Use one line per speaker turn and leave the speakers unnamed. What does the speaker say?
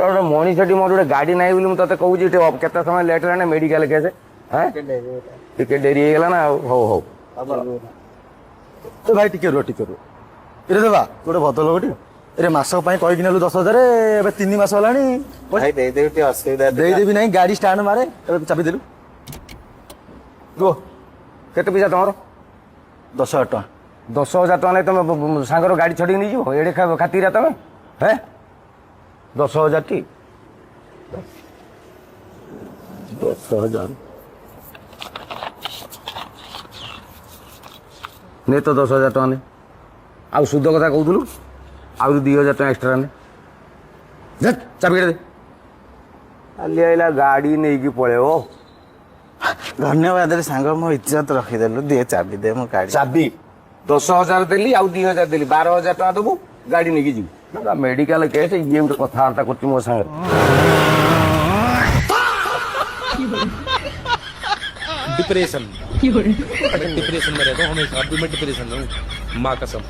गोटे मनीषटी मोर गोटे गाड़ी ना बोली मुझे कहूँ केते समय लेट है मेडिकल केस हाँ टिके डेरी होगा ना हौ हौ
तो भाई टिके रुह इरे देवा गोटे भद्र लोक टे मसक कहीकि नेलु 10,000 ए 3 मास है
असुविधा
देदेवी ना गाड़ी स्टाण मारे चाबी देलु
रुह केते पैसा तुम
10,000 टଙ୍କା
10,000 टका नहीं तुम सांगर गाड़ी छड़ी नहीं जीव एड़े खातिर तुम है 10,000 टी 10,000 नहीं तो 10,000 टका नहीं आउ सुध कथा कहूलु आउ 2,000 टका एक्सट्रा ने चाबी दे खाली आइला गाड़ी नहीं कि पड़े
धन्यवाद रे सांग मो इज्जत रखीदेलु दिए चाबी दे मो गाड़ी
चाबी 10,000 देली आउ 2,000 देली 12,000 टका देबू गाड़ी नहीं कि जीव मेडिकल केस ये गोटे कथबार्ता कर मो सागर
डिप्रेशन में रहता हूँ हमेशा। अभी मैं डिप्रेशन में हूँ माँ कसम।